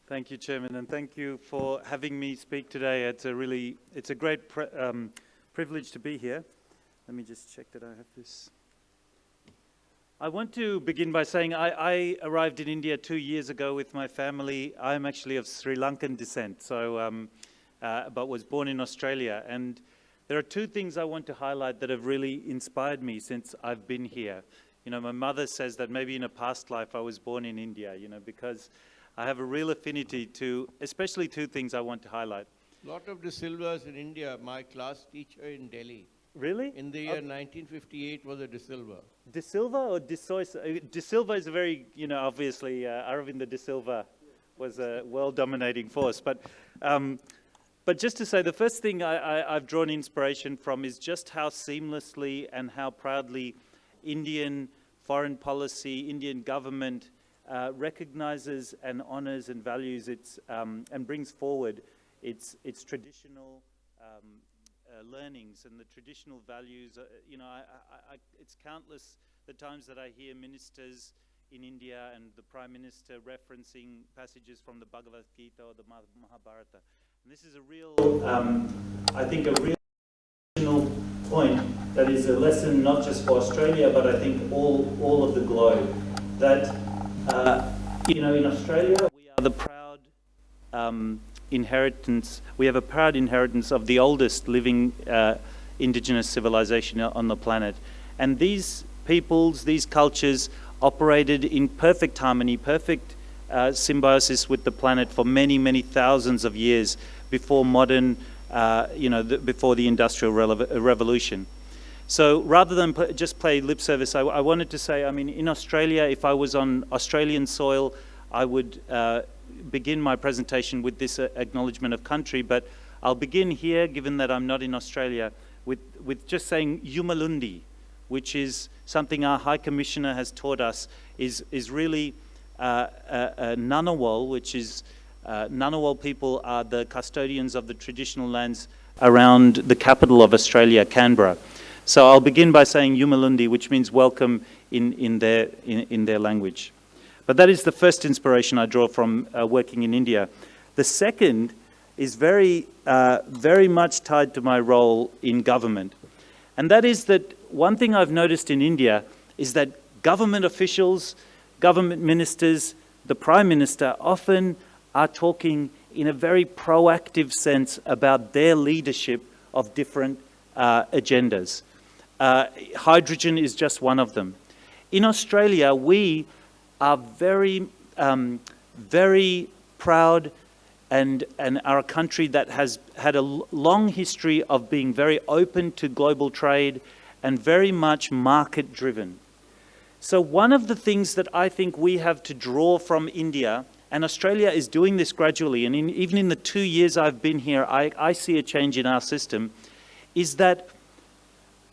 Thank you, Chairman, and thank you for having me speak today. It's a great privilege to be here. Let me just check that I have this. I want to begin by saying I arrived in India 2 years ago with my family. I'm actually of Sri Lankan descent, but was born in Australia. And there are two things I want to highlight that have really inspired me since I've been here. You know, my mother says that maybe in a past life I was born in India, you know, because I have a real affinity to, especially two things I want to highlight. A lot of De Silvas in India, my class teacher in Delhi. Really? In the year 1958 was a De Silva. De Silva or De Silva? De Silva is a very, you know, obviously Aravinda De Silva was a world-dominating force. But just to say, the first thing I've drawn inspiration from is just how seamlessly and how proudly Indian foreign policy, Indian government recognizes and honors and values its and brings forward its traditional learnings and the traditional values. You know, it's countless the times that I hear ministers in India and the Prime Minister referencing passages from the Bhagavad Gita or the Mahabharata. And this is a real, I think, a real point that is a lesson not just for Australia, but I think all of the globe. That you know, in Australia we are the proud inheritance. We have a proud inheritance of the oldest living indigenous civilization on the planet, and these peoples, these cultures, operated in perfect harmony, perfect symbiosis with the planet for many, many thousands of years before modern, you know, before the Industrial Revolution. So rather than just play lip service, I wanted to say, I mean, in Australia, if I was on Australian soil, I would begin my presentation with this acknowledgement of country, but I'll begin here, given that I'm not in Australia, with just saying Yumalundi, which is something our High Commissioner has taught us, is really Ngunnawal, which is, Ngunnawal people are the custodians of the traditional lands around the capital of Australia, Canberra. So I'll begin by saying Yumalundi, which means welcome in their language. But that is the first inspiration I draw from working in India. The second is very much tied to my role in government. And that is that one thing I've noticed in India is that government officials, government ministers, the Prime Minister often are talking in a very proactive sense about their leadership of different agendas. Hydrogen is just one of them. In Australia, we are very proud and are a country that has had a long history of being very open to global trade and very much market-driven. So one of the things that I think we have to draw from India, and Australia is doing this gradually, and even in the 2 years I've been here, I see a change in our system, is that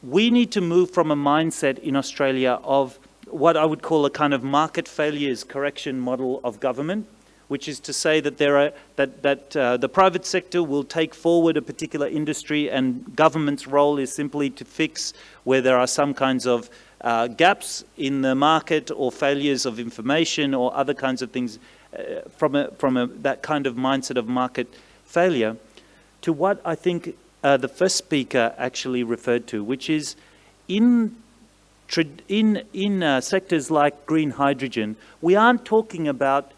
we need to move from a mindset in Australia of what I would call a kind of market failures correction model of government, which is to say that the private sector will take forward a particular industry and government's role is simply to fix where there are some kinds of gaps in the market or failures of information or other kinds of things from that kind of mindset of market failure to what I think the first speaker actually referred to, which is in sectors like green hydrogen, we aren't talking about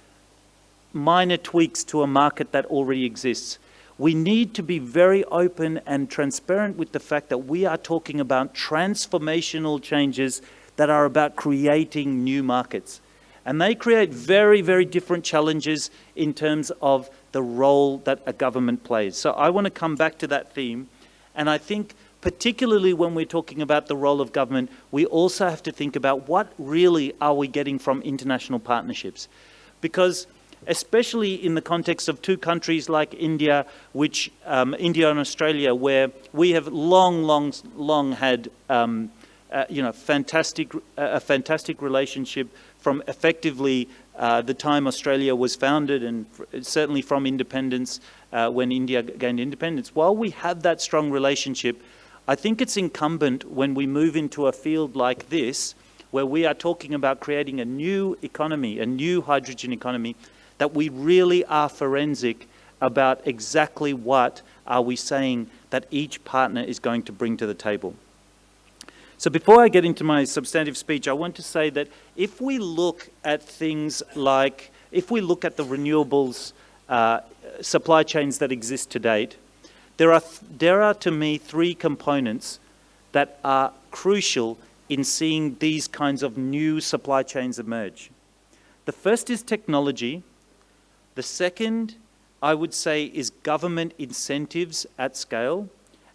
minor tweaks to a market that already exists. We need to be very open and transparent with the fact that we are talking about transformational changes that are about creating new markets. And they create very, very different challenges in terms of the role that a government plays. So I want to come back to that theme. And I think particularly when we're talking about the role of government, we also have to think about what really are we getting from international partnerships. Because especially in the context of two countries like India, India and Australia, where we have long had a fantastic relationship from effectively the time Australia was founded and certainly from independence when India gained independence. While we have that strong relationship, I think it's incumbent when we move into a field like this, where we are talking about creating a new economy, a new hydrogen economy, that we really are forensic about exactly what are we saying that each partner is going to bring to the table. So before I get into my substantive speech, I want to say that if we look at things like, if we look at the renewables supply chains that exist to date, there are to me three components that are crucial in seeing these kinds of new supply chains emerge. The first is technology. The second, I would say, is government incentives at scale.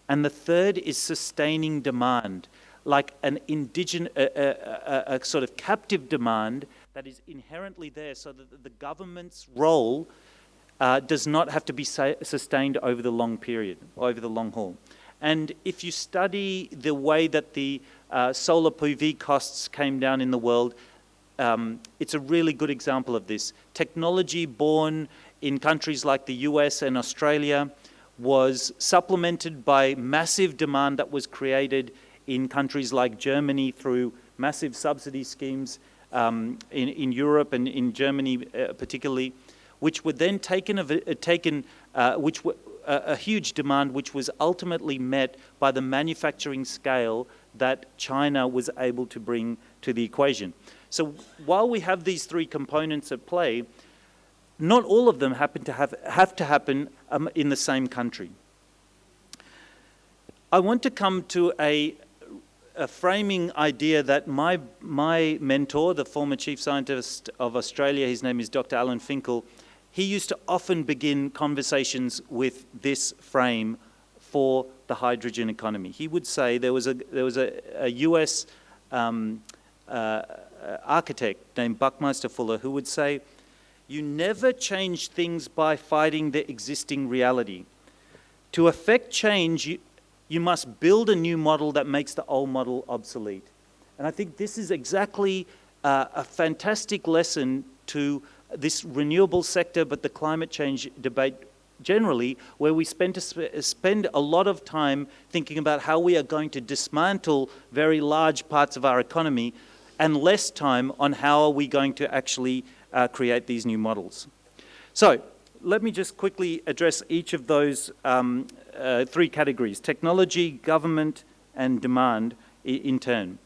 And the third is sustaining demand, like an a sort of captive demand that is inherently there, so that the government's role does not have to be sustained over the long period, over the long haul. And if you study the way that the solar PV costs came down in the world, it's a really good example of this. Technology born in countries like the US and Australia was supplemented by massive demand that was created in countries like Germany through massive subsidy schemes in Europe and in Germany particularly, which were then a huge demand, which was ultimately met by the manufacturing scale that China was able to bring to the equation. So while we have these three components at play, not all of them have to happen in the same country. I want to come to a framing idea that my mentor, the former Chief Scientist of Australia, his name is Dr. Alan Finkel, he used to often begin conversations with this frame for the hydrogen economy. He would say there was a US architect named Buckminster Fuller who would say, "You never change things by fighting the existing reality. To effect change, you must build a new model that makes the old model obsolete." And I think this is exactly a fantastic lesson to this renewable sector, but the climate change debate generally, where we spend a lot of time thinking about how we are going to dismantle very large parts of our economy, and less time on how are we going to actually create these new models. So let me just quickly address each of those three categories: technology, government, and demand in turn.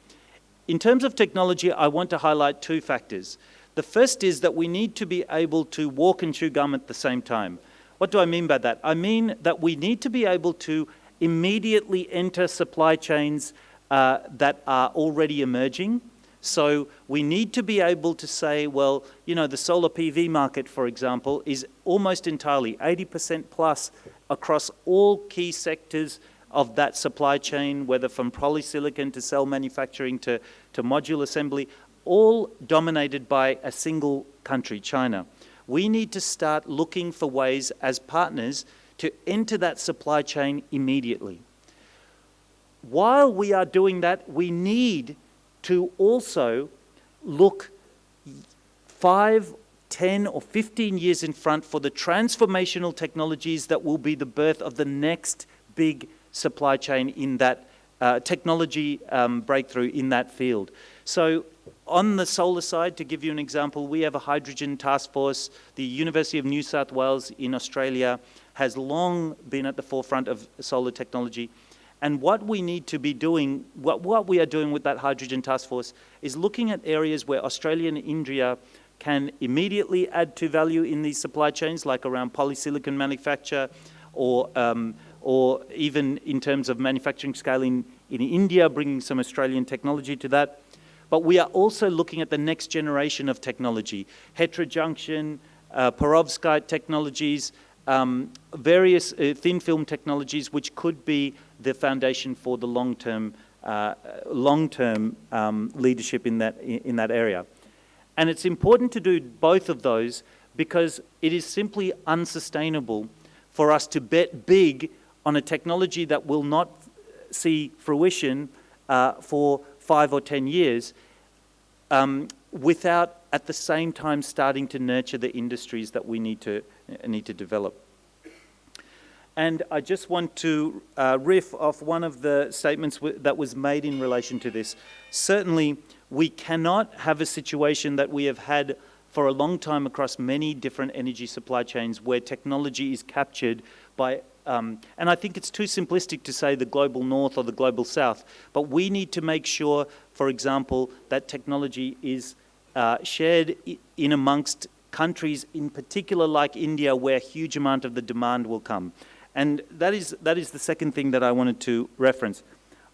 In terms of technology, I want to highlight two factors. The first is that we need to be able to walk and chew gum at the same time. What do I mean by that? I mean that we need to be able to immediately enter supply chains that are already emerging. So we need to be able to say, well, you know, the solar PV market, for example, is almost entirely 80% plus across all key sectors of that supply chain, whether from polysilicon to cell manufacturing to module assembly, all dominated by a single country, China. We need to start looking for ways as partners to enter that supply chain immediately. While we are doing that, we need to also look 5, 10 or 15 years in front for the transformational technologies that will be the birth of the next big supply chain in that technology breakthrough in that field. So on the solar side, to give you an example, we have a hydrogen task force. The University of New South Wales in Australia has long been at the forefront of solar technology. And what we need to be doing, what we are doing with that hydrogen task force is looking at areas where Australia and India can immediately add to value in these supply chains, like around polysilicon manufacture, or even in terms of manufacturing scale in India, bringing some Australian technology to that. But we are also looking at the next generation of technology, heterojunction, perovskite technologies, various thin film technologies, which could be the foundation for the long-term leadership in that area. And it's important to do both of those because it is simply unsustainable for us to bet big on a technology that will not see fruition for 5 or 10 years without at the same time starting to nurture the industries that we need to develop. And I just want to riff off one of the statements that was made in relation to this. Certainly, we cannot have a situation that we have had for a long time across many different energy supply chains where technology is captured by, and I think it's too simplistic to say the global north or the global south, but we need to make sure, for example, that technology is shared in amongst countries, in particular like India, where a huge amount of the demand will come. And that is the second thing that I wanted to reference.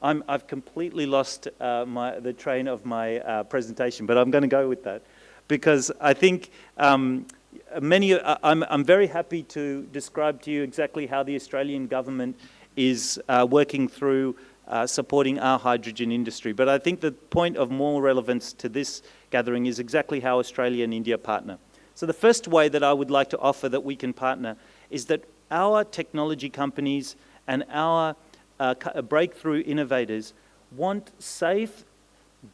I've completely lost the train of my presentation, but I'm going to go with that because I think I'm very happy to describe to you exactly how the Australian government is working through supporting our hydrogen industry. But I think the point of more relevance to this gathering is exactly how Australia and India partner. So the first way that I would like to offer that we can partner is that our technology companies and our breakthrough innovators want safe,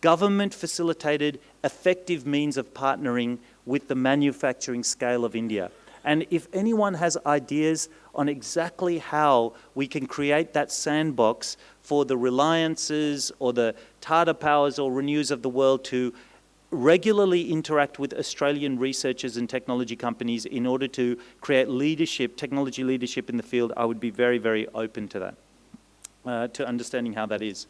government-facilitated, effective means of partnering with the manufacturing scale of India. And if anyone has ideas on exactly how we can create that sandbox for the Reliances or the Tata Powers or Renews of the world to regularly interact with Australian researchers and technology companies in order to create leadership, technology leadership in the field, I would be very, very open to that, to understanding how that is.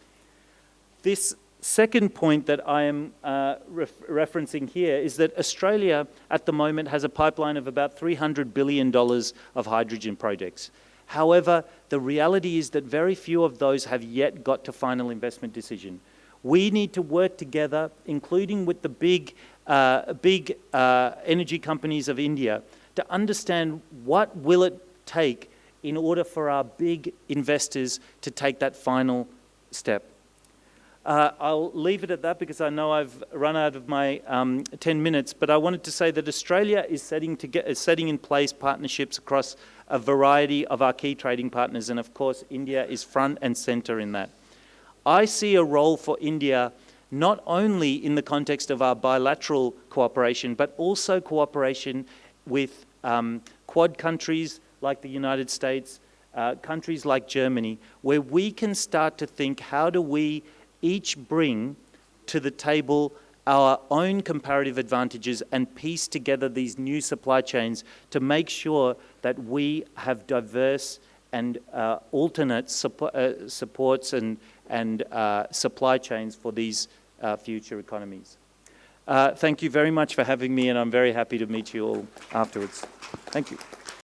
This second point that I am referencing here is that Australia at the moment has a pipeline of about $300 billion of hydrogen projects. However, the reality is that very few of those have yet got to final investment decision. We need to work together, including with the big energy companies of India, to understand what will it take in order for our big investors to take that final step. I'll leave it at that because I know I've run out of my 10 minutes, but I wanted to say that Australia is setting in place partnerships across a variety of our key trading partners, and of course India is front and centre in that. I see a role for India not only in the context of our bilateral cooperation, but also cooperation with Quad countries like the United States, countries like Germany, where we can start to think, how do we each bring to the table our own comparative advantages and piece together these new supply chains to make sure that we have diverse and alternate supports and supply chains for these future economies. Thank you very much for having me, and I'm very happy to meet you all afterwards. Thank you.